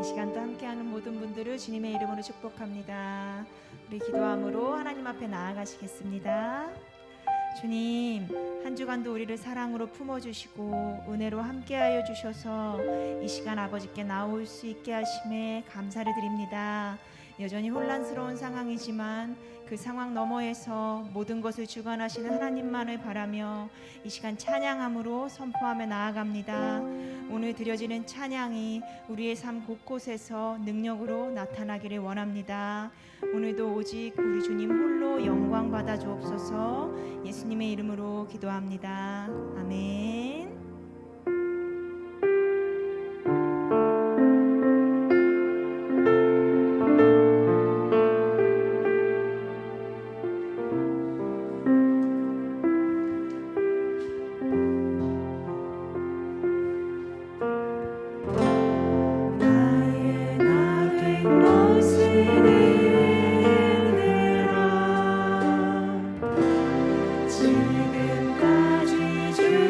이 시간도 함께하는 모든 분들을 주님의 이름으로 축복합니다. 우리 기도함으로 하나님 앞에 나아가시겠습니다. 주님, 한 주간도 우리를 사랑으로 품어주시고 은혜로 함께하여 주셔서 이 시간 아버지께 나올 수 있게 하심에 감사를 드립니다. 여전히 혼란스러운 상황이지만 그 상황 너머에서 모든 것을 주관하시는 하나님만을 바라며 이 시간 찬양함으로 선포하며 나아갑니다. 오늘 드려지는 찬양이 우리의 삶 곳곳에서 능력으로 나타나기를 원합니다. 오늘도 오직 우리 주님 홀로 영광 받아 주옵소서. 예수님의 이름으로 기도합니다. 아멘. 지금까지 주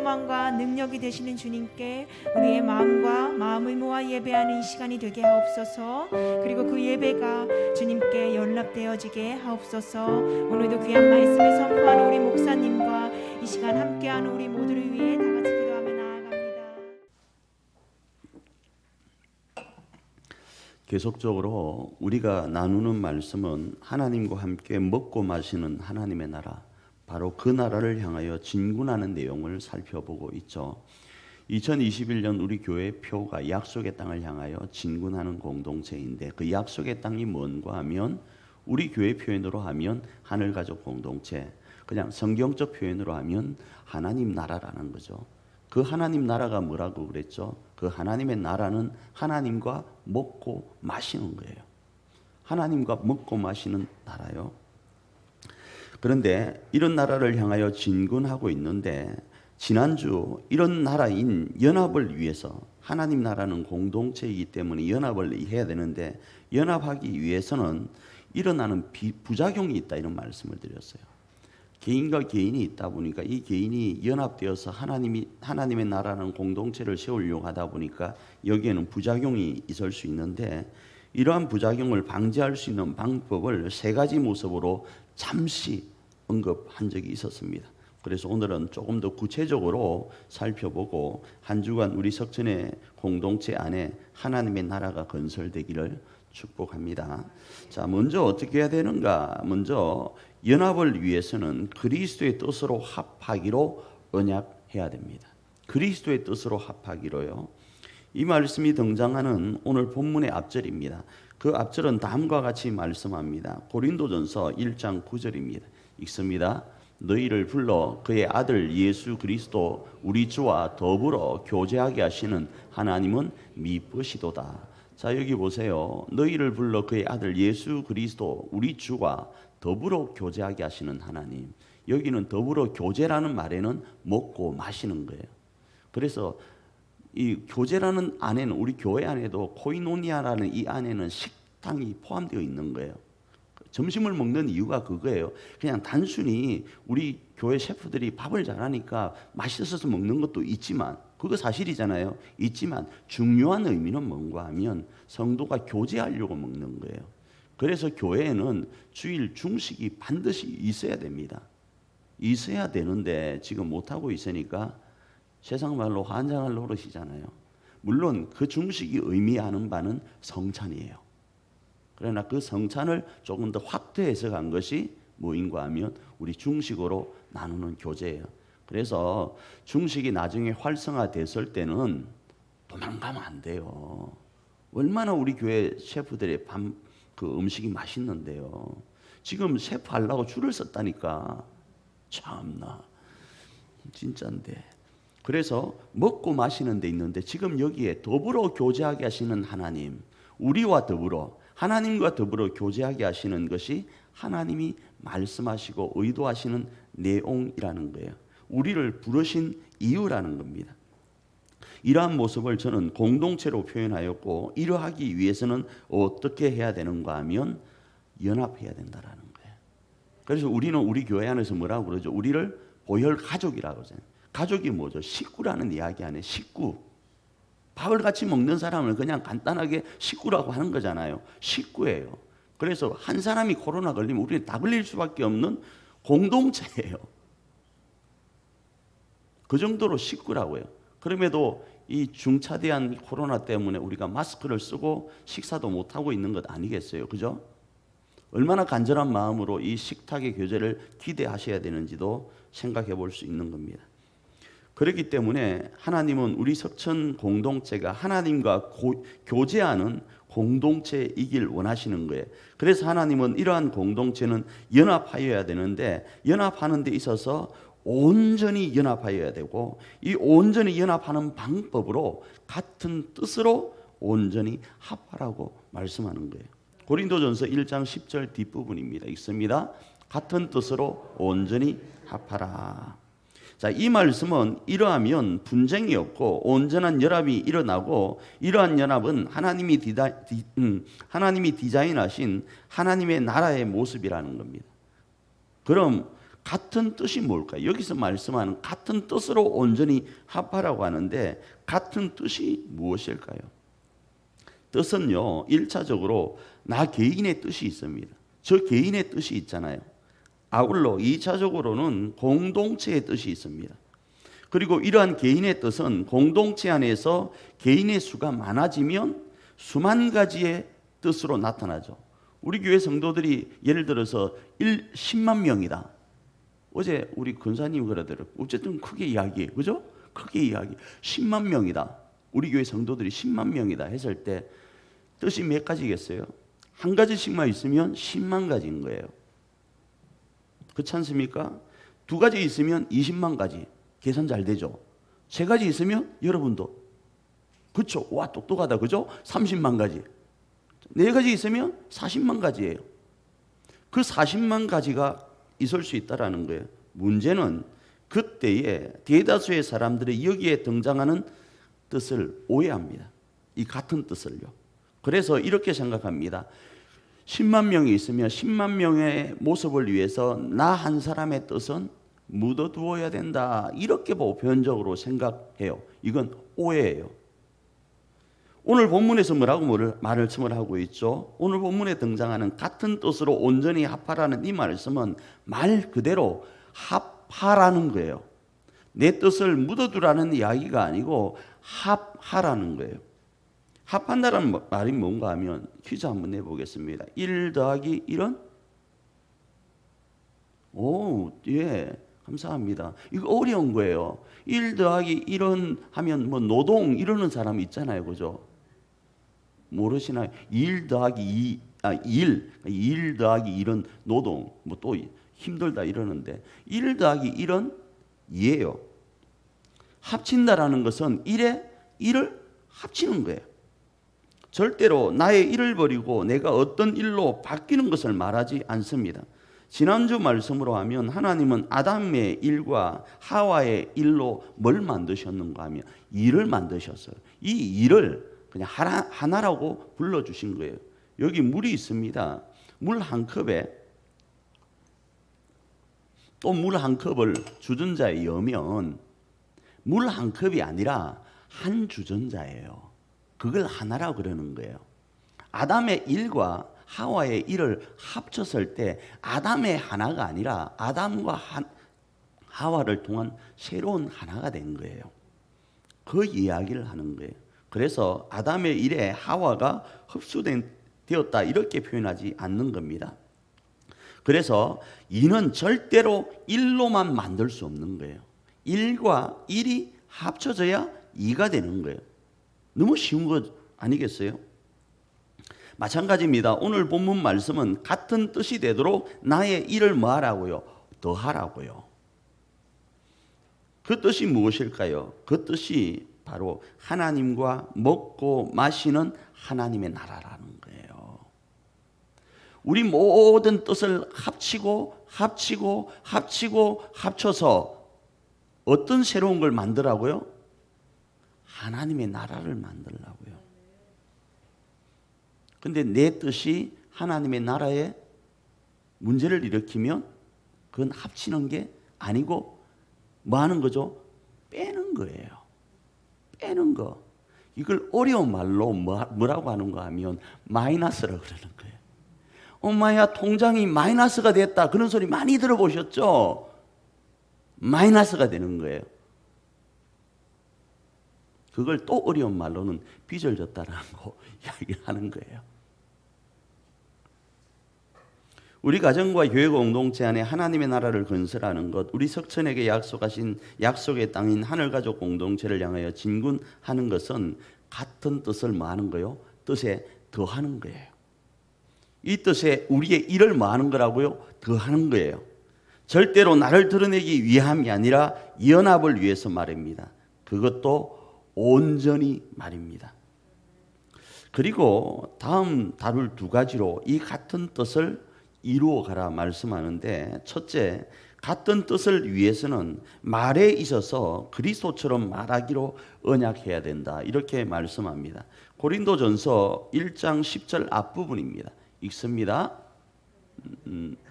소망과 능력이 되시는 주님께 우리의 마음과 마음을 모아 예배하는 이 시간이 되게 하옵소서. 그리고 그 예배가 주님께 연락되어지게 하옵소서. 오늘도 귀한 말씀을 선포하는 우리 목사님과 이 시간 함께하는 우리 모두를 위해 다 같이 기도하며 나아갑니다. 계속적으로 우리가 나누는 말씀은 하나님과 함께 먹고 마시는 하나님의 나라, 바로 그 나라를 향하여 진군하는 내용을 살펴보고 있죠. 2021년 우리 교회 표가 약속의 땅을 향하여 진군하는 공동체인데, 그 약속의 땅이 뭔가 하면 우리 교회 표현으로 하면 하늘가족 공동체, 그냥 성경적 표현으로 하면 하나님 나라라는 거죠. 그 하나님 나라가 뭐라고 그랬죠? 그 하나님의 나라는 하나님과 먹고 마시는 거예요. 하나님과 먹고 마시는 나라요. 그런데 이런 나라를 향하여 진군하고 있는데, 지난주 이런 나라인 연합을 위해서, 하나님 나라는 공동체이기 때문에 연합을 해야 되는데 연합하기 위해서는 일어나는 부작용이 있다, 이런 말씀을 드렸어요. 개인과 개인이 있다 보니까 이 개인이 연합되어서 하나님의 나라는 공동체를 세우려고 하다 보니까 여기에는 부작용이 있을 수 있는데, 이러한 부작용을 방지할 수 있는 방법을 세 가지 모습으로 잠시 언급한 적이 있었습니다. 그래서 오늘은 조금 더 구체적으로 살펴보고 한 주간 우리 석천의 공동체 안에 하나님의 나라가 건설되기를 축복합니다. 자, 먼저 어떻게 해야 되는가? 먼저 연합을 위해서는 그리스도의 뜻으로 합하기로 언약해야 됩니다. 그리스도의 뜻으로 합하기로요. 이 말씀이 등장하는 오늘 본문의 앞절입니다. 그 앞절은 다음과 같이 말씀합니다. 고린도전서 1장 9절입니다. 읽습니다. 너희를 불러 그의 아들 예수 그리스도 우리 주와 더불어 교제하게 하시는 하나님은 미쁘시도다. 자, 여기 보세요. 너희를 불러 그의 아들 예수 그리스도 우리 주와 더불어 교제하게 하시는 하나님. 여기는 더불어 교제라는 말에는 먹고 마시는 거예요. 그래서 이 교제라는 안에는, 우리 교회 안에도 코이노니아라는 이 안에는 식당이 포함되어 있는 거예요. 점심을 먹는 이유가 그거예요. 그냥 단순히 우리 교회 셰프들이 밥을 잘하니까 맛있어서 먹는 것도 있지만, 그거 사실이잖아요. 있지만 중요한 의미는 뭔가 하면 성도가 교제하려고 먹는 거예요. 그래서 교회에는 주일 중식이 반드시 있어야 됩니다. 있어야 되는데 지금 못하고 있으니까 세상 말로 환장할 노릇이잖아요. 물론 그 중식이 의미하는 바는 성찬이에요. 그러나 그 성찬을 조금 더 확대해서 간 것이 뭐인가 하면 우리 중식으로 나누는 교제예요. 그래서 중식이 나중에 활성화됐을 때는 도망가면 안 돼요. 얼마나 우리 교회 셰프들의 그 음식이 맛있는데요. 지금 셰프 하려고 줄을 섰다니까. 참나, 진짜인데. 그래서 먹고 마시는 데 있는데, 지금 여기에 더불어 교제하게 하시는 하나님, 우리와 더불어, 하나님과 더불어 교제하게 하시는 것이 하나님이 말씀하시고 의도하시는 내용이라는 거예요. 우리를 부르신 이유라는 겁니다. 이러한 모습을 저는 공동체로 표현하였고, 이러하기 위해서는 어떻게 해야 되는가 하면 연합해야 된다라는 거예요. 그래서 우리는 우리 교회 안에서 뭐라고 그러죠? 우리를 보혈 가족이라고 하잖아요. 가족이 뭐죠? 식구라는 이야기 안에 식구. 밥을 같이 먹는 사람을 그냥 간단하게 식구라고 하는 거잖아요. 식구예요. 그래서 한 사람이 코로나 걸리면 우리는 다 걸릴 수밖에 없는 공동체예요. 그 정도로 식구라고요. 그럼에도 이 중차대한 코로나 때문에 우리가 마스크를 쓰고 식사도 못하고 있는 것 아니겠어요? 그죠? 얼마나 간절한 마음으로 이 식탁의 교제를 기대하셔야 되는지도 생각해 볼 수 있는 겁니다. 그렇기 때문에 하나님은 우리 석천 공동체가 하나님과 교제하는 공동체이길 원하시는 거예요. 그래서 하나님은 이러한 공동체는 연합하여야 되는데, 연합하는 데 있어서 온전히 연합하여야 되고, 이 온전히 연합하는 방법으로 같은 뜻으로 온전히 합하라고 말씀하는 거예요. 고린도전서 1장 10절 뒷부분입니다. 읽습니다. 같은 뜻으로 온전히 합하라. 자, 이 말씀은 이러하면 분쟁이 없고 온전한 연합이 일어나고, 이러한 연합은 하나님이 디자인하신 하나님의 나라의 모습이라는 겁니다. 그럼 같은 뜻이 뭘까요? 여기서 말씀하는 같은 뜻으로 온전히 합하라고 하는데 같은 뜻이 무엇일까요? 뜻은요, 1차적으로 나 개인의 뜻이 있습니다. 저 개인의 뜻이 있잖아요. 아울러 2차적으로는 공동체의 뜻이 있습니다. 그리고 이러한 개인의 뜻은 공동체 안에서 개인의 수가 많아지면 수만 가지의 뜻으로 나타나죠. 우리 교회 성도들이 예를 들어서 10만 명이다. 어제 우리 근사님이 그러더라고요. 어쨌든 크게 이야기해요. 그죠? 크게 이야기. 10만 명이다. 우리 교회 성도들이 10만 명이다 했을 때 뜻이 몇 가지겠어요? 한 가지씩만 있으면 10만 가지인 거예요. 그렇지 않습니까? 두 가지 있으면 20만 가지. 계산 잘 되죠? 세 가지 있으면 여러분도 그렇죠? 와 똑똑하다. 그죠? 30만 가지. 네 가지 있으면 40만 가지예요. 그 40만 가지가 있을 수 있다라는 거예요. 문제는 그때에 대다수의 사람들이 여기에 등장하는 뜻을 오해합니다. 이 같은 뜻을요. 그래서 이렇게 생각합니다. 10만 명이 있으면 10만 명의 모습을 위해서 나 한 사람의 뜻은 묻어두어야 된다. 이렇게 보편적으로 생각해요. 이건 오해예요. 오늘 본문에서 뭐라고 말씀을 하고 있죠? 오늘 본문에 등장하는 같은 뜻으로 온전히 합하라는 이 말씀은 말 그대로 합하라는 거예요. 내 뜻을 묻어두라는 이야기가 아니고 합하라는 거예요. 합한다는 말이 뭔가 하면 퀴즈 한번 내보겠습니다. 1 더하기 1은? 오, 예, 감사합니다. 이거 어려운 거예요. 1 더하기 1은 하면 뭐 노동 이러는 사람이 있잖아요. 그죠? 모르시나요? 1 더하기 1 더하기 1은 노동, 뭐 또 힘들다 이러는데 1 더하기 1은 2예요. 합친다라는 것은 1에 1을 합치는 거예요. 절대로 나의 1을 버리고 내가 어떤 일로 바뀌는 것을 말하지 않습니다. 지난주 말씀으로 하면 하나님은 아담의 일과 하와의 일로 뭘 만드셨는가 하면 일을 만드셨어요. 이 일을 그냥 하나라고 불러주신 거예요. 여기 물이 있습니다. 물 한 컵에 또 물 한 컵을 주전자에 여면 물 한 컵이 아니라 한 주전자예요. 그걸 하나라고 그러는 거예요. 아담의 일과 하와의 일을 합쳤을 때 아담의 하나가 아니라 아담과 하와를 통한 새로운 하나가 된 거예요. 그 이야기를 하는 거예요. 그래서 아담의 일에 하와가 흡수되었다 이렇게 표현하지 않는 겁니다. 그래서 이는 절대로 1로만 만들 수 없는 거예요. 1과 1이 합쳐져야 2가 되는 거예요. 너무 쉬운 거 아니겠어요? 마찬가지입니다. 오늘 본문 말씀은 같은 뜻이 되도록 나의 일을 뭐 하라고요? 더하라고요. 그 뜻이 무엇일까요? 그 뜻이 바로 하나님과 먹고 마시는 하나님의 나라라는 거예요. 우리 모든 뜻을 합쳐서 어떤 새로운 걸 만들라고요? 하나님의 나라를 만들라고요. 근데 내 뜻이 하나님의 나라에 문제를 일으키면 그건 합치는 게 아니고 뭐 하는 거죠? 빼는 거예요. 빼는 거. 이걸 어려운 말로 뭐라고 하는가 하면 마이너스라고 그러는 거예요. 엄마야 통장이 마이너스가 됐다. 그런 소리 많이 들어보셨죠? 마이너스가 되는 거예요. 그걸 또 어려운 말로는 빚어졌다라고 이야기를 하는 거예요. 우리 가정과 교회 공동체 안에 하나님의 나라를 건설하는 것, 우리 석천에게 약속하신 약속의 땅인 하늘가족 공동체를 향하여 진군하는 것은 같은 뜻을 뭐 하는 거예요? 뜻에 더하는 거예요. 이 뜻에 우리의 일을 뭐 하는 거라고요? 더하는 거예요. 절대로 나를 드러내기 위함이 아니라 연합을 위해서 말입니다. 그것도 온전히 말입니다. 그리고 다음 다룰 두 가지로 이 같은 뜻을 이루어 가라 말씀하는데, 첫째, 같은 뜻을 위해서는 말에 있어서 그리스도처럼 말하기로 언약해야 된다 이렇게 말씀합니다. 고린도전서 1장 10절 앞부분입니다. 읽습니다.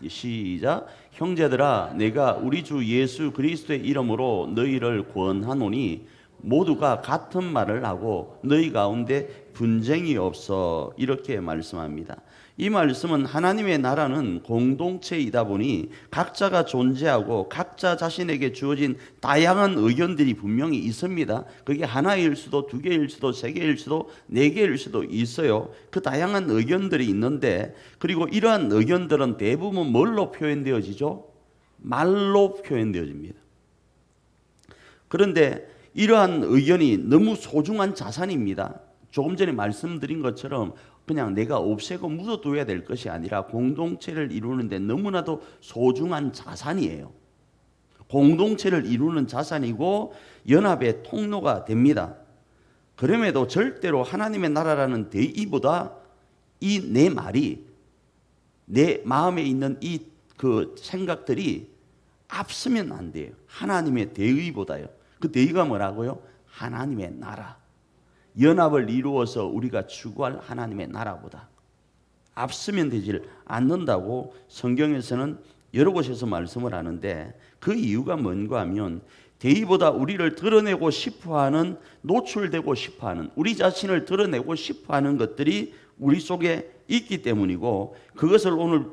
시작. 형제들아, 내가 우리 주 예수 그리스도의 이름으로 너희를 권하노니 모두가 같은 말을 하고 너희 가운데 분쟁이 없어. 이렇게 말씀합니다. 이 말씀은 하나님의 나라는 공동체이다 보니 각자가 존재하고 각자 자신에게 주어진 다양한 의견들이 분명히 있습니다. 그게 하나일 수도 두 개일 수도 세 개일 수도 네 개일 수도 있어요. 그 다양한 의견들이 있는데, 그리고 이러한 의견들은 대부분 뭘로 표현되어지죠? 말로 표현되어집니다. 그런데 이러한 의견이 너무 소중한 자산입니다. 조금 전에 말씀드린 것처럼 그냥 내가 없애고 묻어둬야 될 것이 아니라 공동체를 이루는데 너무나도 소중한 자산이에요. 공동체를 이루는 자산이고 연합의 통로가 됩니다. 그럼에도 절대로 하나님의 나라라는 대의보다 이 내 말이, 내 마음에 있는 이 그 생각들이 앞서면 안 돼요. 하나님의 대의보다요. 그 대의가 뭐라고요? 하나님의 나라. 연합을 이루어서 우리가 추구할 하나님의 나라보다 앞서면 되질 않는다고 성경에서는 여러 곳에서 말씀을 하는데, 그 이유가 뭔가 하면 대의보다 우리를 드러내고 싶어하는, 노출되고 싶어하는, 우리 자신을 드러내고 싶어하는 것들이 우리 속에 있기 때문이고, 그것을 오늘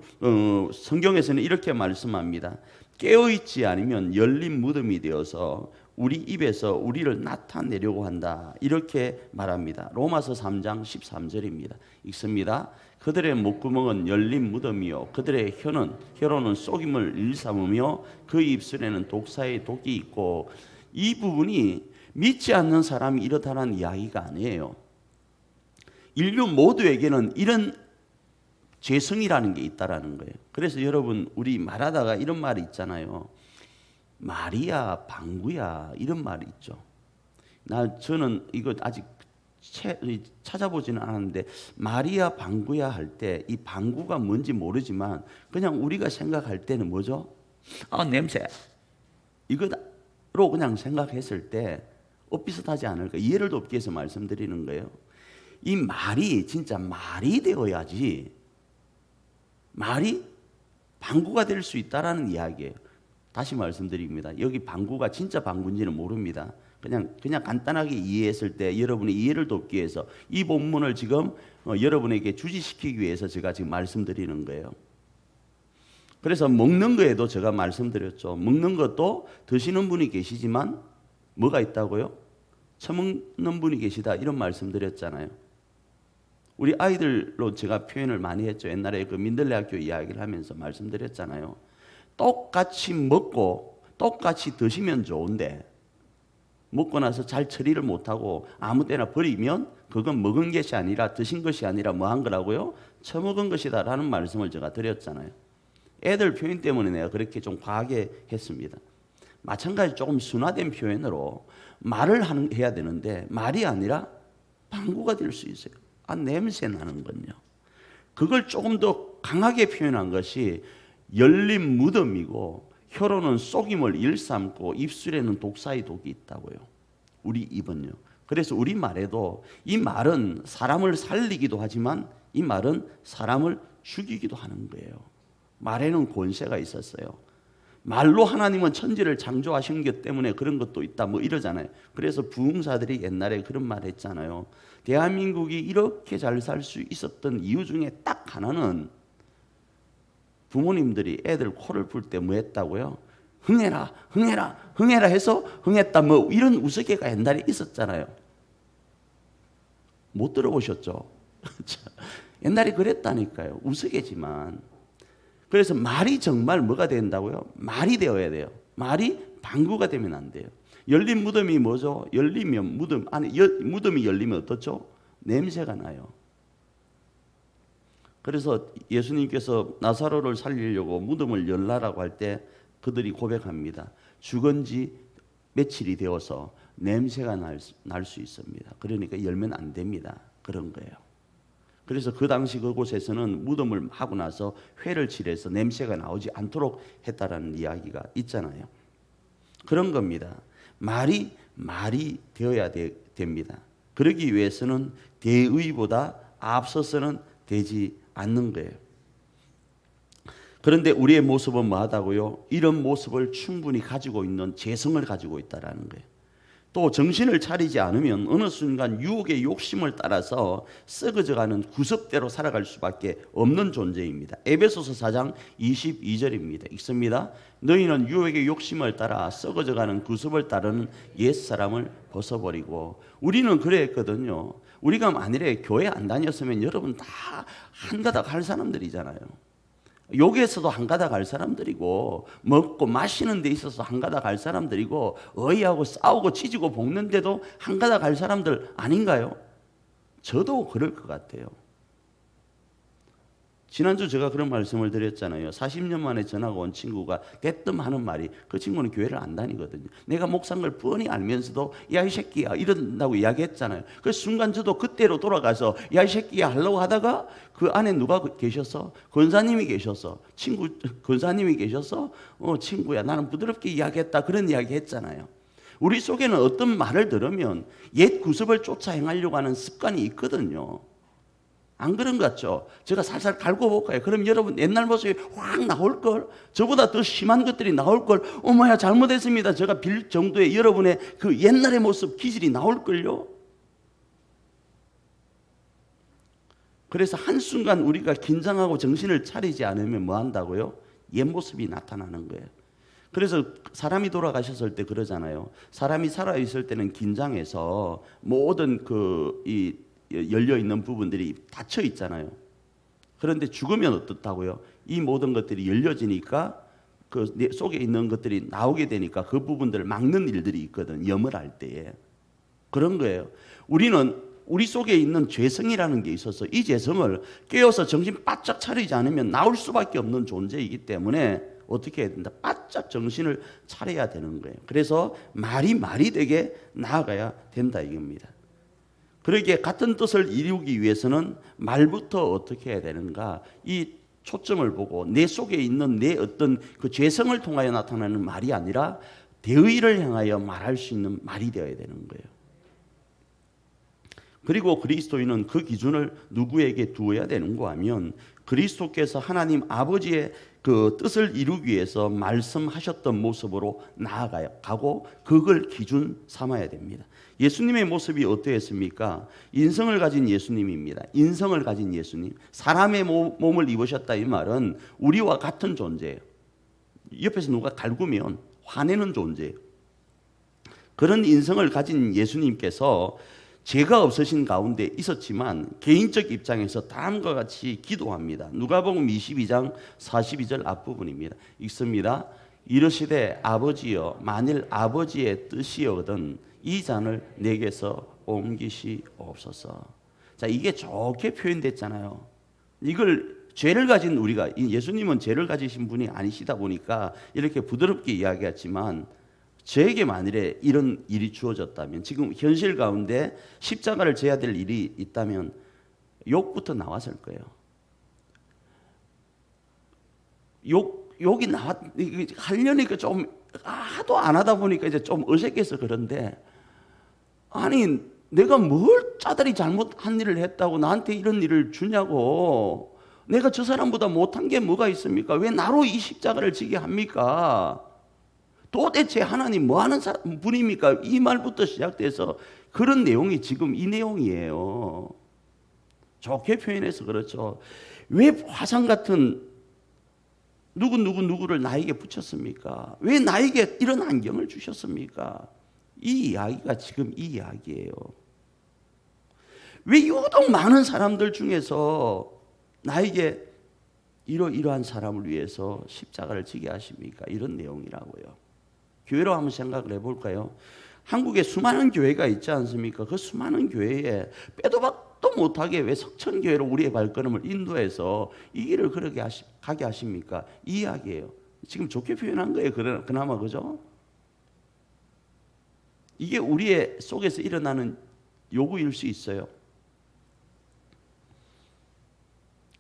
성경에서는 이렇게 말씀합니다. 깨어있지 않으면 열린 무덤이 되어서 우리 입에서 우리를 나타내려고 한다. 이렇게 말합니다. 로마서 3장 13절입니다. 읽습니다. 그들의 목구멍은 열린 무덤이요 그들의 혀로는 속임을 일삼으며 그 입술에는 독사의 독이 있고. 이 부분이 믿지 않는 사람이 이렇다는 이야기가 아니에요. 인류 모두에게는 이런 죄성이라는 게 있다라는 거예요. 그래서 여러분, 우리 말하다가 이런 말이 있잖아요. 말이야 방구야, 이런 말이 있죠. 저는 이거 아직 찾아보지는 않았는데, 말이야 방구야 할 때 이 방구가 뭔지 모르지만 그냥 우리가 생각할 때는 뭐죠? 냄새, 이거로 그냥 생각했을 때 비슷하지 않을까? 이해를 돕기 위해서 말씀드리는 거예요. 이 말이 진짜 말이 되어야지 말이 방구가 될 수 있다라는 이야기예요. 다시 말씀드립니다. 여기 방구가 진짜 방구인지는 모릅니다. 그냥 간단하게 이해했을 때 여러분의 이해를 돕기 위해서 이 본문을 지금 여러분에게 주지시키기 위해서 제가 지금 말씀드리는 거예요. 그래서 먹는 거에도 제가 말씀드렸죠. 먹는 것도 드시는 분이 계시지만 뭐가 있다고요? 처먹는 분이 계시다, 이런 말씀드렸잖아요. 우리 아이들로 제가 표현을 많이 했죠. 옛날에 그 민들레 학교 이야기를 하면서 말씀드렸잖아요. 똑같이 먹고 똑같이 드시면 좋은데 먹고 나서 잘 처리를 못하고 아무 때나 버리면 그건 먹은 것이 아니라, 드신 것이 아니라 뭐 한 거라고요? 처먹은 것이다 라는 말씀을 제가 드렸잖아요. 애들 표현 때문에 내가 그렇게 좀 과하게 했습니다. 마찬가지 조금 순화된 표현으로 말을 해야 되는데 말이 아니라 방구가 될 수 있어요. 냄새 나는 건요. 그걸 조금 더 강하게 표현한 것이 열린 무덤이고 혀로는 속임을 일삼고 입술에는 독사의 독이 있다고요. 우리 입은요. 그래서 우리 말에도 이 말은 사람을 살리기도 하지만 이 말은 사람을 죽이기도 하는 거예요. 말에는 권세가 있었어요. 말로 하나님은 천지를 창조하신 것 때문에 그런 것도 있다 뭐 이러잖아요. 그래서 부흥사들이 옛날에 그런 말 했잖아요. 대한민국이 이렇게 잘 살 수 있었던 이유 중에 딱 하나는 부모님들이 애들 코를 풀 때 뭐 했다고요? 흥해라 흥해라 흥해라 해서 흥했다 뭐 이런 우스개가 옛날에 있었잖아요. 못 들어보셨죠? 옛날에 그랬다니까요. 우스개지만. 그래서 말이 정말 뭐가 된다고요? 말이 되어야 돼요. 말이 방구가 되면 안 돼요. 열린 무덤이 뭐죠? 열리면 무덤 안에 무덤이 열리면 어떻죠? 냄새가 나요. 그래서 예수님께서 나사로를 살리려고 무덤을 열라라고 할 때 그들이 고백합니다. 죽은 지 며칠이 되어서 냄새가 날 수 있습니다. 그러니까 열면 안 됩니다. 그런 거예요. 그래서 그 당시 그곳에서는 무덤을 하고 나서 회를 칠해서 냄새가 나오지 않도록 했다라는 이야기가 있잖아요. 그런 겁니다. 말이 되어야 됩니다. 그러기 위해서는 대의보다 앞서서는 되지 않는 거예요. 그런데 우리의 모습은 뭐하다고요? 이런 모습을 충분히 가지고 있는 재성을 가지고 있다라는 거예요. 또 정신을 차리지 않으면 어느 순간 유혹의 욕심을 따라서 썩어져가는 구습대로 살아갈 수밖에 없는 존재입니다. 에베소서 4장 22절입니다. 읽습니다. 너희는 유혹의 욕심을 따라 썩어져가는 구습을 따르는 옛사람을 벗어버리고. 우리는 그랬거든요. 우리가 만일에 교회 안 다녔으면 여러분 다 한가닥 할 사람들이잖아요. 욕에서도 한가닥 할 사람들이고, 먹고 마시는 데 있어서 한가닥 할 사람들이고, 어이하고 싸우고 치지고 볶는데도 한가닥 할 사람들 아닌가요? 저도 그럴 것 같아요. 지난주 제가 그런 말씀을 드렸잖아요. 40년 만에 전화가 온 친구가 대뜸 하는 말이, 그 친구는 교회를 안 다니거든요. 내가 목사인 걸 뻔히 알면서도 야 이 새끼야 이런다고 이야기했잖아요. 그 순간 저도 그때로 돌아가서 야 이 새끼야 하려고 하다가 그 안에 누가 계셔서, 권사님이 계셔서, 친구 권사님이 계셔서 친구야 나는 부드럽게 이야기했다 그런 이야기 했잖아요. 우리 속에는 어떤 말을 들으면 옛 구습을 쫓아 행하려고 하는 습관이 있거든요. 안 그런 것 같죠? 제가 살살 갈고 볼까요? 그럼 여러분 옛날 모습이 확 나올걸? 저보다 더 심한 것들이 나올걸? 어머야 잘못했습니다 제가 빌 정도의 여러분의 그 옛날의 모습 기질이 나올걸요? 그래서 한순간 우리가 긴장하고 정신을 차리지 않으면 뭐 한다고요? 옛 모습이 나타나는 거예요. 그래서 사람이 돌아가셨을 때 그러잖아요. 사람이 살아있을 때는 긴장해서 모든 열려있는 부분들이 닫혀 있잖아요. 그런데 죽으면 어떻다고요? 이 모든 것들이 열려지니까 그 속에 있는 것들이 나오게 되니까 그 부분들을 막는 일들이 있거든. 염을 할 때에. 그런 거예요. 우리는 우리 속에 있는 죄성이라는 게 있어서 이 죄성을 깨어서 정신 바짝 차리지 않으면 나올 수밖에 없는 존재이기 때문에 어떻게 해야 된다? 바짝 정신을 차려야 되는 거예요. 그래서 말이 되게 나아가야 된다 이겁니다. 그러기에 같은 뜻을 이루기 위해서는 말부터 어떻게 해야 되는가? 이 초점을 보고 내 속에 있는 내 어떤 그 죄성을 통하여 나타나는 말이 아니라 대의를 향하여 말할 수 있는 말이 되어야 되는 거예요. 그리고 그리스도인은 그 기준을 누구에게 두어야 되는가 하면 그리스도께서 하나님 아버지의 그 뜻을 이루기 위해서 말씀하셨던 모습으로 나아가고 그걸 기준 삼아야 됩니다. 예수님의 모습이 어떠했습니까? 인성을 가진 예수님입니다. 인성을 가진 예수님. 사람의 몸을 입으셨다 이 말은 우리와 같은 존재예요. 옆에서 누가 갈구면 화내는 존재예요. 그런 인성을 가진 예수님께서 죄가 없으신 가운데 있었지만 개인적 입장에서 다음과 같이 기도합니다. 누가복음 22장 42절 앞부분입니다. 읽습니다. 이르시되 아버지여 만일 아버지의 뜻이거든 이 잔을 내게서 옮기시옵소서. 자, 이게 좋게 표현됐잖아요. 이걸 죄를 가진 우리가, 예수님은 죄를 가지신 분이 아니시다 보니까 이렇게 부드럽게 이야기했지만 저에게 만일에 이런 일이 주어졌다면, 지금 현실 가운데 십자가를 져야 될 일이 있다면 욕부터 나왔을 거예요. 욕이 하려니까 좀 하도 안 하다 보니까 이제 좀 어색해서 그런데, 아니 내가 뭘 짜들이 잘못한 일을 했다고 나한테 이런 일을 주냐고. 내가 저 사람보다 못한 게 뭐가 있습니까? 왜 나로 이 십자가를 지게 합니까? 도대체 하나님 뭐 하는 분입니까? 이 말부터 시작돼서 그런 내용이 지금 이 내용이에요. 좋게 표현해서 그렇죠. 왜 화상 같은 누구를 나에게 붙였습니까? 왜 나에게 이런 안경을 주셨습니까? 이 이야기가 지금 이 이야기예요. 왜 유독 많은 사람들 중에서 나에게 이러한 사람을 위해서 십자가를 지게 하십니까? 이런 내용이라고요. 교회로 한번 생각을 해볼까요? 한국에 수많은 교회가 있지 않습니까? 그 수많은 교회에 빼도 박도 못하게 왜 석천교회로 우리의 발걸음을 인도해서 이 길을 그렇게 가게 하십니까? 이 이야기예요. 지금 좋게 표현한 거예요. 그나마 그죠? 이게 우리의 속에서 일어나는 요구일 수 있어요.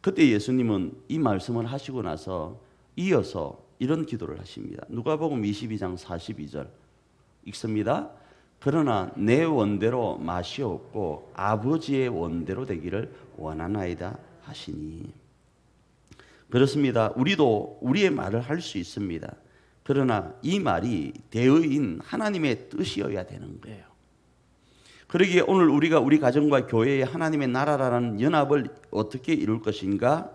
그때 예수님은 이 말씀을 하시고 나서 이어서 이런 기도를 하십니다. 누가복음 22장 42절 읽습니다. 그러나 내 원대로 마시옵고 아버지의 원대로 되기를 원하나이다 하시니. 그렇습니다. 우리도 우리의 말을 할 수 있습니다. 그러나 이 말이 대의인 하나님의 뜻이어야 되는 거예요. 그러기에 오늘 우리가 우리 가정과 교회의 하나님의 나라라는 연합을 어떻게 이룰 것인가?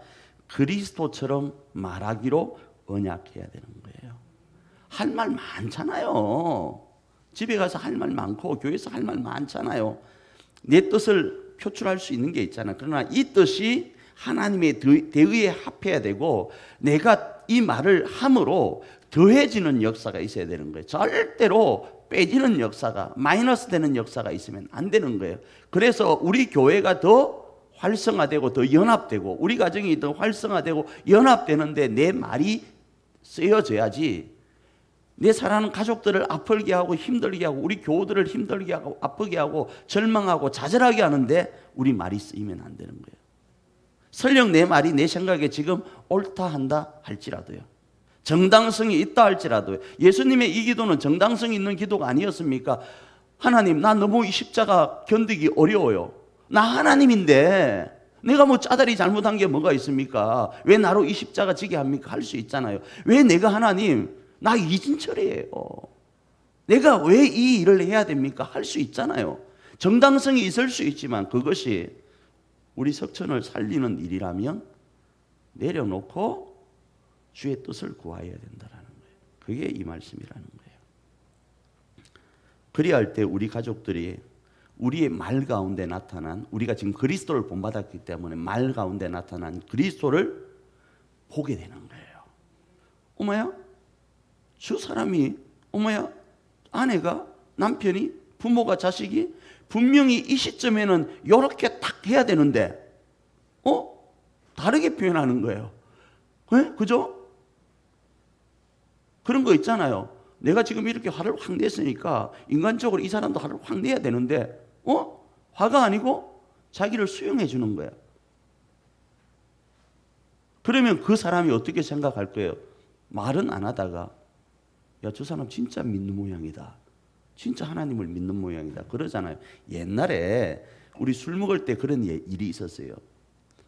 그리스도처럼 말하기로 언약해야 되는 거예요. 할 말 많잖아요. 집에 가서 할 말 많고 교회에서 할 말 많잖아요. 내 뜻을 표출할 수 있는 게 있잖아요. 그러나 이 뜻이 하나님의 대의에 합해야 되고 내가 이 말을 함으로 더해지는 역사가 있어야 되는 거예요. 절대로 빼지는 역사가, 마이너스 되는 역사가 있으면 안 되는 거예요. 그래서 우리 교회가 더 활성화되고 더 연합되고 우리 가정이 더 활성화되고 연합되는데 내 말이 쓰여져야지. 내 사랑하는 가족들을 아프게 하고 힘들게 하고 우리 교우들을 힘들게 하고 아프게 하고 절망하고 좌절하게 하는데 우리 말이 쓰이면 안 되는 거예요. 설령 내 말이 내 생각에 지금 옳다 한다 할지라도요. 정당성이 있다 할지라도요. 예수님의 이 기도는 정당성이 있는 기도가 아니었습니까? 하나님, 나 너무 이 십자가 견디기 어려워요. 나 하나님인데 내가 뭐 짜다리 잘못한 게 뭐가 있습니까? 왜 나로 이 십자가 지게 합니까? 할 수 있잖아요. 왜 내가 하나님, 나 이진철이에요. 내가 왜 이 일을 해야 됩니까? 할 수 있잖아요. 정당성이 있을 수 있지만 그것이 우리 석천을 살리는 일이라면 내려놓고 주의 뜻을 구하여야 된다라는 거예요. 그게 이 말씀이라는 거예요. 그리할 때 우리 가족들이 우리의 말 가운데 나타난, 우리가 지금 그리스도를 본받았기 때문에 말 가운데 나타난 그리스도를 보게 되는 거예요. 어머야, 저 사람이, 어머야, 아내가, 남편이, 부모가, 자식이 분명히 이 시점에는 이렇게 딱 해야 되는데 다르게 표현하는 거예요. 네? 그죠? 그런 거 있잖아요. 내가 지금 이렇게 화를 확 냈으니까 인간적으로 이 사람도 화를 확 내야 되는데 화가 아니고 자기를 수용해 주는 거야. 그러면 그 사람이 어떻게 생각할 거예요? 말은 안 하다가 야, 저 사람 진짜 믿는 모양이다. 진짜 하나님을 믿는 모양이다. 그러잖아요. 옛날에 우리 술 먹을 때 그런 일이 있었어요.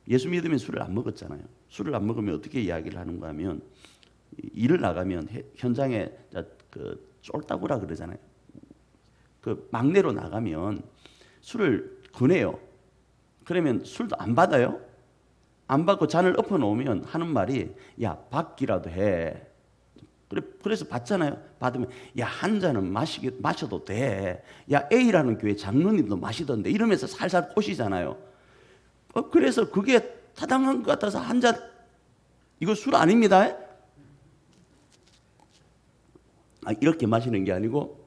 예수 믿으면 술을 안 먹었잖아요. 술을 안 먹으면 어떻게 이야기를 하는가 하면 일을 나가면 현장에 그 쫄따구라 그러잖아요. 그 막내로 나가면 술을 권해요. 그러면 술도 안 받아요. 안 받고 잔을 엎어 놓으면 하는 말이 야, 받기라도 해. 그래서 받잖아요. 받으면 야, 한 잔은 마셔도 돼. 야, A라는 교회 장로님도 마시던데 이러면서 살살 꼬시잖아요. 그래서 그게 타당한 것 같아서 한 잔, 이거 술 아닙니다. 이렇게 마시는 게 아니고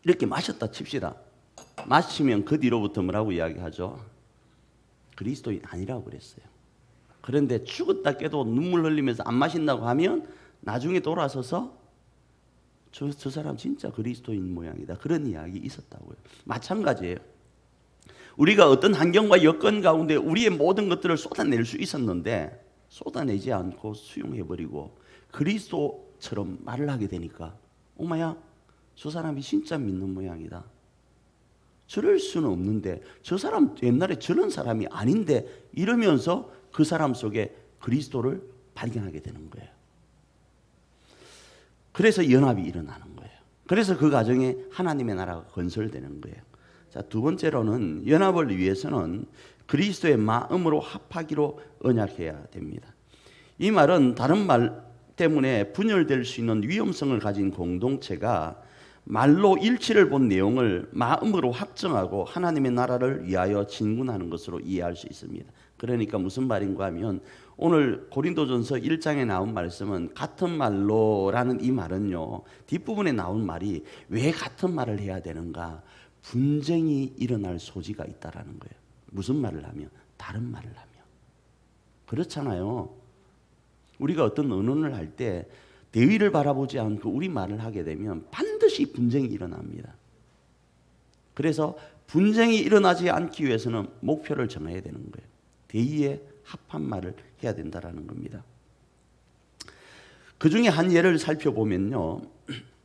이렇게 마셨다 칩시다. 마시면 그 뒤로부터 뭐라고 이야기하죠? 그리스도인 아니라고 그랬어요. 그런데 죽었다 깨도 눈물 흘리면서 안 마신다고 하면 나중에 돌아서서 저 사람 진짜 그리스도인 모양이다. 그런 이야기 있었다고요. 마찬가지예요. 우리가 어떤 환경과 여건 가운데 우리의 모든 것들을 쏟아낼 수 있었는데 쏟아내지 않고 수용해버리고 그리스도처럼 말을 하게 되니까 엄마야, 저 사람이 진짜 믿는 모양이다. 저럴 수는 없는데 저 사람 옛날에 저런 사람이 아닌데 이러면서 그 사람 속에 그리스도를 발견하게 되는 거예요. 그래서 연합이 일어나는 거예요. 그래서 그 과정에 하나님의 나라가 건설되는 거예요. 자, 두 번째로는 연합을 위해서는 그리스도의 마음으로 합하기로 언약해야 됩니다. 이 말은 다른 말 때문에 분열될 수 있는 위험성을 가진 공동체가 말로 일치를 본 내용을 마음으로 확정하고 하나님의 나라를 위하여 진군하는 것으로 이해할 수 있습니다. 그러니까 무슨 말인가 하면 오늘 고린도전서 1장에 나온 말씀은 같은 말로라는 이 말은요, 뒷부분에 나온 말이 왜 같은 말을 해야 되는가? 분쟁이 일어날 소지가 있다라는 거예요. 무슨 말을 하면? 다른 말을 하면. 그렇잖아요. 우리가 어떤 언론을 할 때 대의를 바라보지 않고 우리 말을 하게 되면 반드시 분쟁이 일어납니다. 그래서 분쟁이 일어나지 않기 위해서는 목표를 정해야 되는 거예요. 대의에 합한 말을 해야 된다라는 겁니다. 그 중에 한 예를 살펴보면요,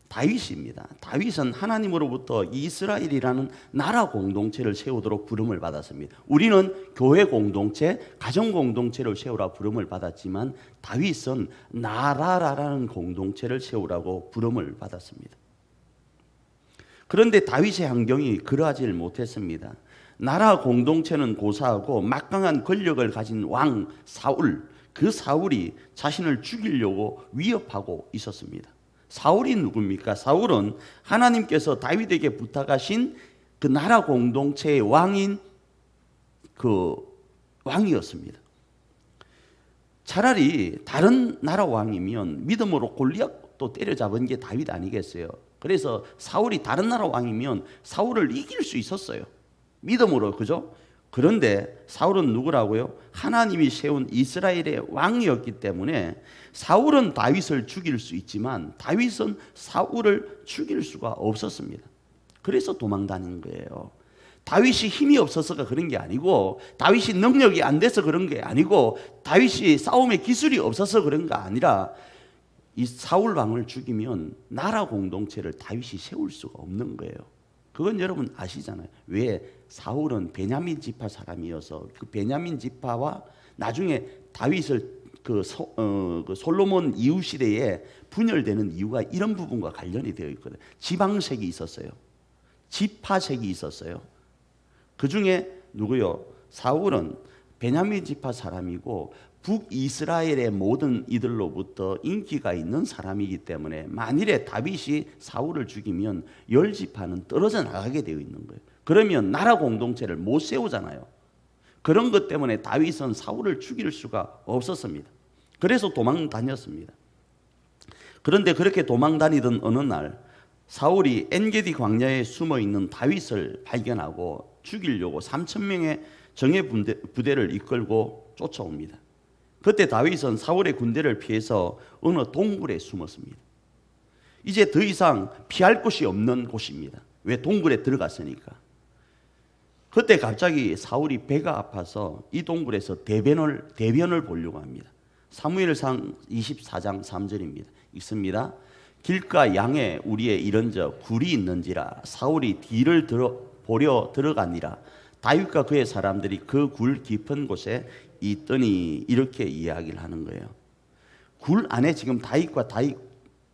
다윗입니다. 다윗은 하나님으로부터 이스라엘이라는 나라 공동체를 세우도록 부름을 받았습니다. 우리는 교회 공동체, 가정 공동체를 세우라 부름을 받았지만 다윗은 나라라는 공동체를 세우라고 부름을 받았습니다. 그런데 다윗의 환경이 그러하지 못했습니다. 나라 공동체는 고사하고 막강한 권력을 가진 왕 사울, 그 사울이 자신을 죽이려고 위협하고 있었습니다. 사울이 누굽니까? 사울은 하나님께서 다윗에게 부탁하신 그 나라 공동체의 왕인 그 왕이었습니다. 차라리 다른 나라 왕이면 믿음으로 골리앗도 때려잡은 게 다윗 아니겠어요? 그래서 사울이 다른 나라 왕이면 사울을 이길 수 있었어요. 믿음으로, 그죠? 그런데 사울은 누구라고요? 하나님이 세운 이스라엘의 왕이었기 때문에 사울은 다윗을 죽일 수 있지만 다윗은 사울을 죽일 수가 없었습니다. 그래서 도망다닌 거예요. 다윗이 힘이 없어서가 그런 게 아니고, 다윗이 능력이 안 돼서 그런 게 아니고, 다윗이 싸움의 기술이 없어서 그런 거 아니라, 이 사울 왕을 죽이면 나라 공동체를 다윗이 세울 수가 없는 거예요. 그건 여러분 아시잖아요. 왜? 사울은 베냐민 지파 사람이어서 그 베냐민 지파와 나중에 다윗을 그 솔로몬 이후 시대에 분열되는 이유가 이런 부분과 관련이 되어 있거든요. 지방색이 있었어요. 지파색이 있었어요. 그 중에 누구요? 사울은 베냐민 지파 사람이고 북이스라엘의 모든 이들로부터 인기가 있는 사람이기 때문에 만일에 다윗이 사울을 죽이면 10지파는 떨어져 나가게 되어 있는 거예요. 그러면 나라 공동체를 못 세우잖아요. 그런 것 때문에 다윗은 사울을 죽일 수가 없었습니다. 그래서 도망 다녔습니다. 그런데 그렇게 도망 다니던 어느 날 사울이 엔게디 광야에 숨어 있는 다윗을 발견하고 죽이려고 3,000명의 정예 부대를 이끌고 쫓아옵니다. 그때 다윗은 사울의 군대를 피해서 어느 동굴에 숨었습니다. 이제 더 이상 피할 곳이 없는 곳입니다. 왜? 동굴에 들어갔으니까. 그때 갑자기 사울이 배가 아파서 이 동굴에서 대변을 보려고 합니다. 사무엘상 24장 3절입니다. 읽습니다. 길가 양에 우리에 이른저 굴이 있는지라 사울이 뒤를 보려 들어가니라. 다윗과 그의 사람들이 그 굴 깊은 곳에 있더니, 이렇게 이야기를 하는 거예요. 굴 안에 지금 다윗과 다윗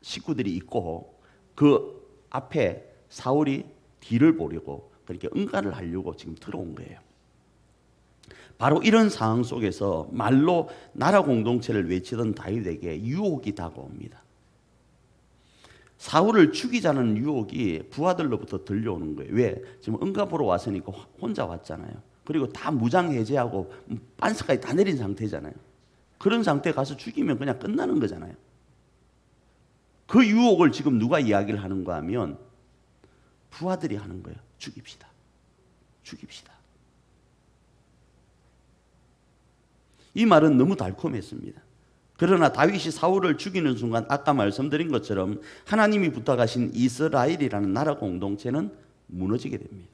식구들이 있고 그 앞에 사울이 뒤를 보려고, 그렇게 응가를 하려고 지금 들어온 거예요. 바로 이런 상황 속에서 말로 나라 공동체를 외치던 다윗에게 유혹이 다가옵니다. 사울을 죽이자는 유혹이 부하들로부터 들려오는 거예요. 왜? 지금 응가 보러 왔으니까 혼자 왔잖아요. 그리고 다 무장 해제하고 빤스까지 다 내린 상태잖아요. 그런 상태에 가서 죽이면 그냥 끝나는 거잖아요. 그 유혹을 지금 누가 이야기를 하는가 하면 부하들이 하는 거예요. 죽입시다. 죽입시다. 이 말은 너무 달콤했습니다. 그러나 다윗이 사울을 죽이는 순간 아까 말씀드린 것처럼 하나님이 부탁하신 이스라엘이라는 나라 공동체는 무너지게 됩니다.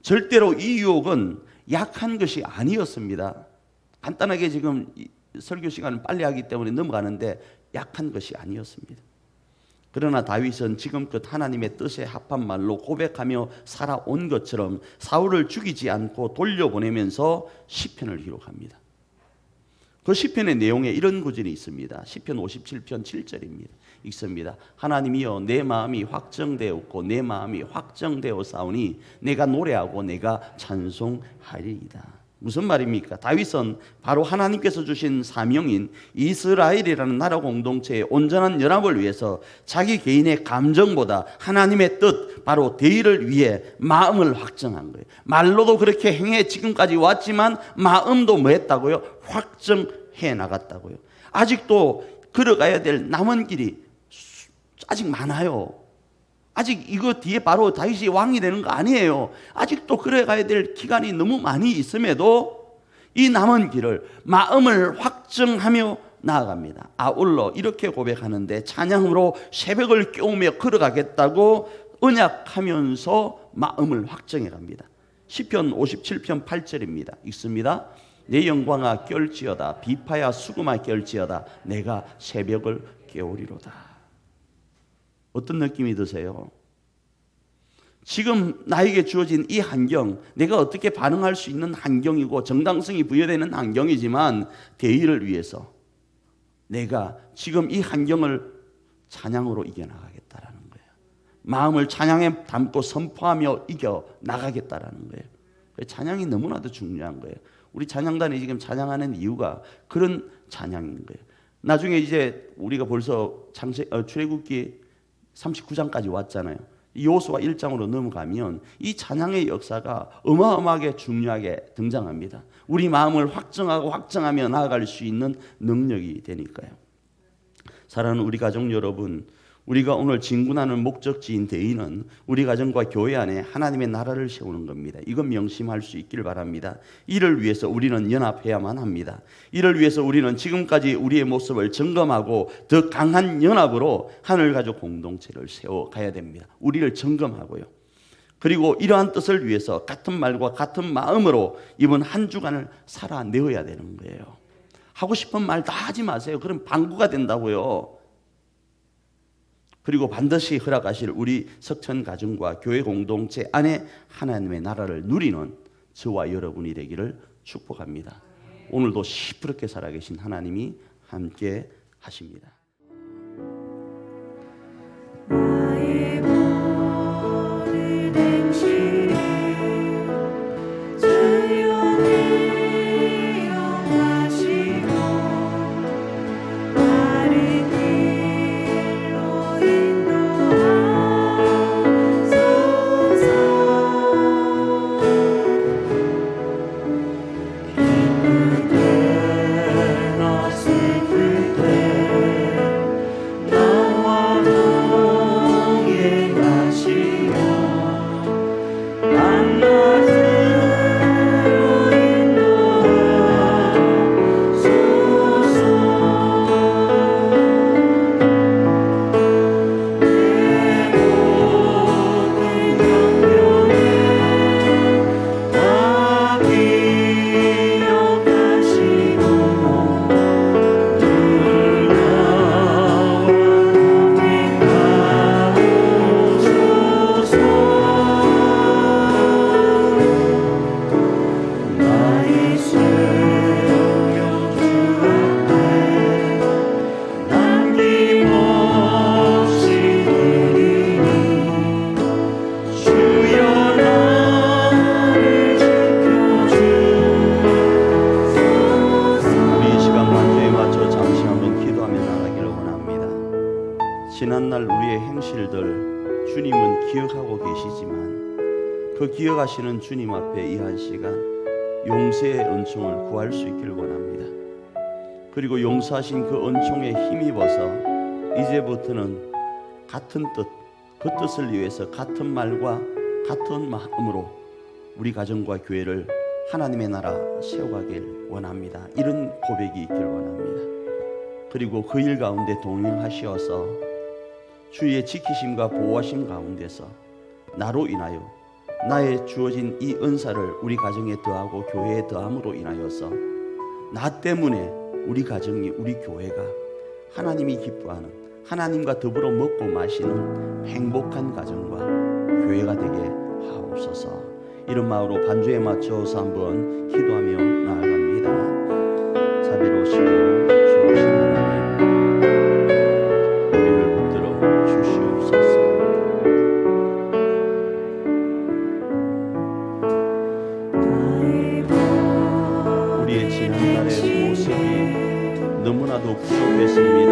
절대로 이 유혹은 약한 것이 아니었습니다. 간단하게 지금 설교 시간을 빨리 하기 때문에 넘어가는데 약한 것이 아니었습니다. 그러나 다윗은 지금껏 하나님의 뜻에 합한 말로 고백하며 살아온 것처럼 사울을 죽이지 않고 돌려보내면서 시편을 기록합니다. 그 시편의 내용에 이런 구절이 있습니다. 시편 57편 7절입니다. 읽습니다. 하나님이여 내 마음이 확정되었고 내 마음이 확정되었사오니 내가 노래하고 내가 찬송하리이다. 무슨 말입니까? 다윗은 바로 하나님께서 주신 사명인 이스라엘이라는 나라 공동체의 온전한 연합을 위해서 자기 개인의 감정보다 하나님의 뜻, 바로 대의를 위해 마음을 확정한 거예요. 말로도 그렇게 행해 지금까지 왔지만 마음도 뭐 했다고요? 확정해 나갔다고요. 아직도 걸어가야 될 남은 길이 아직 많아요. 아직 이거 뒤에 바로 다윗이 왕이 되는 거 아니에요. 아직도 걸어가야 될 기간이 너무 많이 있음에도 이 남은 길을 마음을 확정하며 나아갑니다. 아울러 이렇게 고백하는데 찬양으로 새벽을 깨우며 걸어가겠다고 언약하면서 마음을 확정해 갑니다. 시편 57편 8절입니다. 읽습니다. 내 영광아 깰지어다 비파야 수금아 깰지어다 내가 새벽을 깨우리로다. 어떤 느낌이 드세요? 지금 나에게 주어진 이 환경, 내가 어떻게 반응할 수 있는 환경이고 정당성이 부여되는 환경이지만 대의를 위해서 내가 지금 이 환경을 찬양으로 이겨나가겠다라는 거예요. 마음을 찬양에 담고 선포하며 이겨나가겠다라는 거예요. 찬양이 너무나도 중요한 거예요. 우리 찬양단이 지금 찬양하는 이유가 그런 찬양인 거예요. 나중에 이제 우리가 벌써 출애굽기 39장까지 왔잖아요. 여호수아 1장으로 넘어가면 이 찬양의 역사가 어마어마하게 중요하게 등장합니다. 우리 마음을 확정하며 나아갈 수 있는 능력이 되니까요. 사랑하는 우리 가족 여러분, 우리가 오늘 진군하는 목적지인 대의는 우리 가정과 교회 안에 하나님의 나라를 세우는 겁니다. 이건 명심할 수 있기를 바랍니다. 이를 위해서 우리는 연합해야만 합니다. 이를 위해서 우리는 지금까지 우리의 모습을 점검하고 더 강한 연합으로 하늘가족 공동체를 세워가야 됩니다. 우리를 점검하고요. 그리고 이러한 뜻을 위해서 같은 말과 같은 마음으로 이번 한 주간을 살아내어야 되는 거예요. 하고 싶은 말 다 하지 마세요. 그럼 방구가 된다고요. 그리고 반드시 허락하실 우리 석천 가정과 교회 공동체 안에 하나님의 나라를 누리는 저와 여러분이 되기를 축복합니다. 오늘도 시퍼렇게 살아계신 하나님이 함께 하십니다. 나의 모든 행실에 주여 인도하시고 바른 길로 인도하소서. 기쁠 때나 슬플 때 나와 동행하시며 만나주로 인도하소서. 내 모든 영역에 다 기억하시고 늘 나와 동행하옵소서. 나의 생명 주 앞에 남김없이 드리니 주여 나를 지켜주소서. 우리 이 시간 반주에 맞춰 잠시 한번 기도하며 나가기를 원합니다. 지난날 우리의 행실들 주님은 기억하고 계시지만 그 기억하시는 주님 앞에 이 한 시간 용서의 은총을 구할 수 있기를 원합니다. 그리고 용서하신 그 은총에 힘입어서 이제부터는 같은 뜻, 그 뜻을 위해서 같은 말과 같은 마음으로 우리 가정과 교회를 하나님의 나라 세워가길 원합니다. 이런 고백이 있기를 원합니다. 그리고 그 일 가운데 동행하시어서 주의 지키심과 보호하심 가운데서 나로 인하여 나의 주어진 이 은사를 우리 가정에 더하고 교회에 더함으로 인하여서 나 때문에 우리 가정이, 우리 교회가 하나님이 기뻐하는, 하나님과 더불어 먹고 마시는 행복한 가정과 교회가 되게 하옵소서. 이런 마음으로 반주에 맞춰서 한번 기도하며 나아갑니다. 자비로우시고 좋으신 하나님, 우리를 붙들어 주시옵소서. 우리의 지난날의 모습이 너무나도 부족했습니다.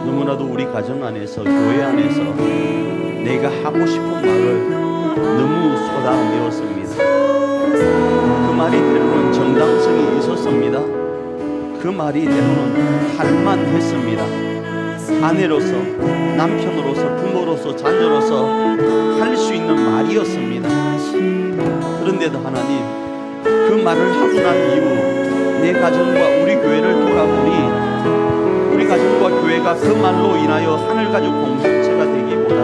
너무나도 우리 가정 안에서, 교회 안에서 내가 하고 싶은 말을 너무 쏟아내었습니다. 그 말이 때로는 정당성이 있었습니다. 그 말이 때로는 할만했습니다. 아내로서, 남편으로서, 부모로서, 자녀로서 할 수 있는 말이었습니다. 그런데도 하나님, 그 말을 하고 난 이후 내 가정과 우리 교회를 돌아보니 우리 가정과 교회가 그 말로 인하여 하늘가족 공동체가 되기보다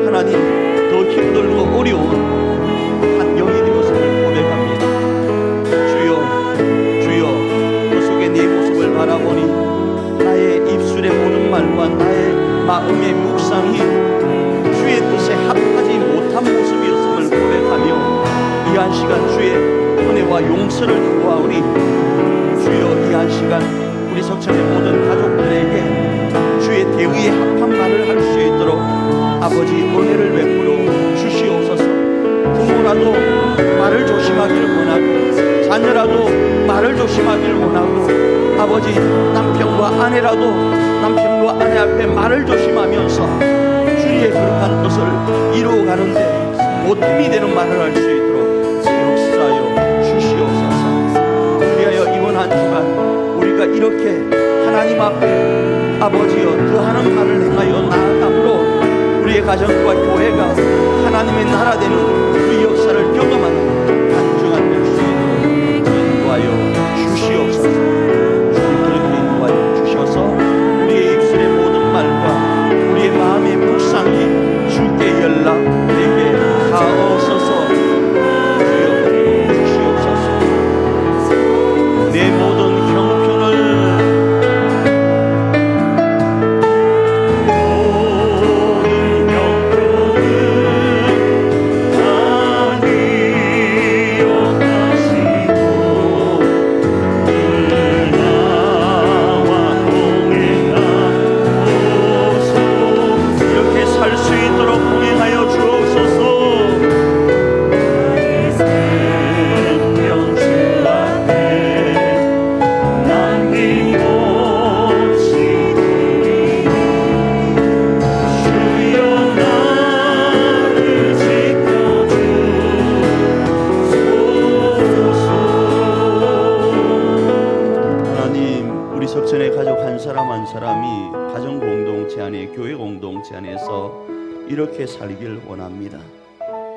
하나님 더 힘들고 어려운 한 영이 되었음을 고백합니다. 주여, 주여, 그 속에 네 모습을 바라보니 나의 입술 마음의 묵상이 주의 뜻에 합하지 못한 모습이었음을 고백하며 이 한 시간 주의 은혜와 용서를 구하오니 주여 이 한 시간 우리 석천의 모든 가족들에게 주의 대의에 합한 말을 할 수 있도록 아버지 은혜를 베풀어 주시옵소서. 부모라도 말을 조심하기를 원하고 자녀라도 말을 조심하기를 원하고 아버지 남편과 아내라도 남편과 아내 앞에 말을 조심하면서 주님의 거룩한 뜻을 이루어가는데 보탬이 되는 말을 할 수 있도록 역사하여 주시옵소서. 그리하여 이번 한 주간 우리가 이렇게 하나님 앞에 아버지여 더하는 말을 행하여 나아감으로 우리의 가정과 교회가 하나님의 나라 되는 그 역사를 경험하는 한 주간 될 수 있도록 인도하여 주시옵소서. 주님 그렇게 인도하여 주셔서 우리의 입술의 모든 말과 우리의 마음의 묵상이 주께 연락되게 하옵소서. 주여 주시옵소서. 내 모든 형편을 이렇게 살길 원합니다.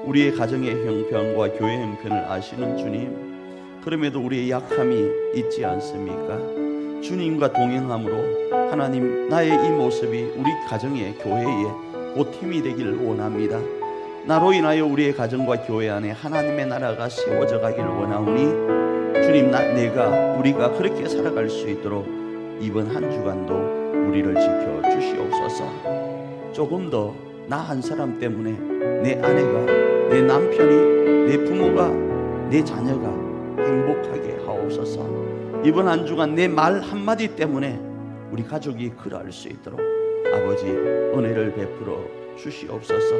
우리의 가정의 형편과 교회 형편을 아시는 주님, 그럼에도 우리의 약함이 있지 않습니까? 주님과 동행함으로 하나님 나의 이 모습이 우리 가정의 교회에 보탬이 되기를 원합니다. 나로 인하여 우리의 가정과 교회 안에 하나님의 나라가 세워져 가기를 원하오니 주님 우리가 그렇게 살아갈 수 있도록 이번 한 주간도 우리를 지켜 주시옵소서. 조금 더 나 한 사람 때문에 내 아내가, 내 남편이, 내 부모가, 내 자녀가 행복하게 하옵소서. 이번 한 주간 내 말 한마디 때문에 우리 가족이 그러할 수 있도록 아버지 은혜를 베풀어 주시옵소서.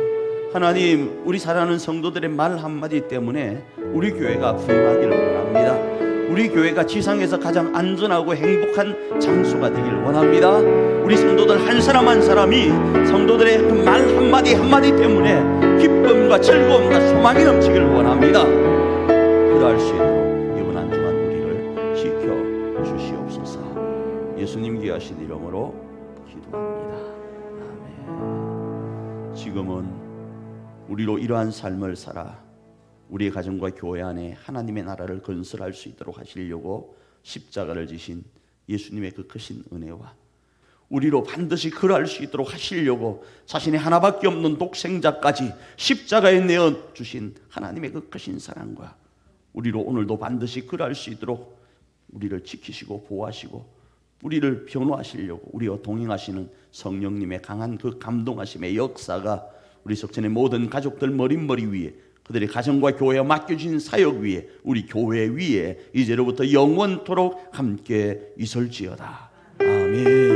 하나님, 우리 사랑하는 성도들의 말 한마디 때문에 우리 교회가 부흥하기를 원합니다. 우리 교회가 지상에서 가장 안전하고 행복한 장소가 되길 원합니다. 우리 성도들 한 사람 한 사람이 성도들의 그 말 한마디 한마디 때문에 기쁨과 즐거움과 소망이 넘치길 원합니다. 그러할 수 있도록 이번 한 주간 우리를 지켜 주시옵소서. 예수님 귀하신 이름으로 기도합니다. 아멘. 지금은 우리로 이러한 삶을 살아 우리의 가정과 교회 안에 하나님의 나라를 건설할 수 있도록 하시려고 십자가를 지신 예수님의 그 크신 은혜와 우리로 반드시 그러할 수 있도록 하시려고 자신의 하나밖에 없는 독생자까지 십자가에 내어 주신 하나님의 그 크신 사랑과 우리로 오늘도 반드시 그러할 수 있도록 우리를 지키시고 보호하시고 우리를 변호하시려고 우리와 동행하시는 성령님의 강한 그 감동하심의 역사가 우리 석천의 모든 가족들 머릿머리 위에 그들의 가정과 교회에 맡겨진 사역 위에 우리 교회 위에 이제로부터 영원토록 함께 있을지어다. 아멘.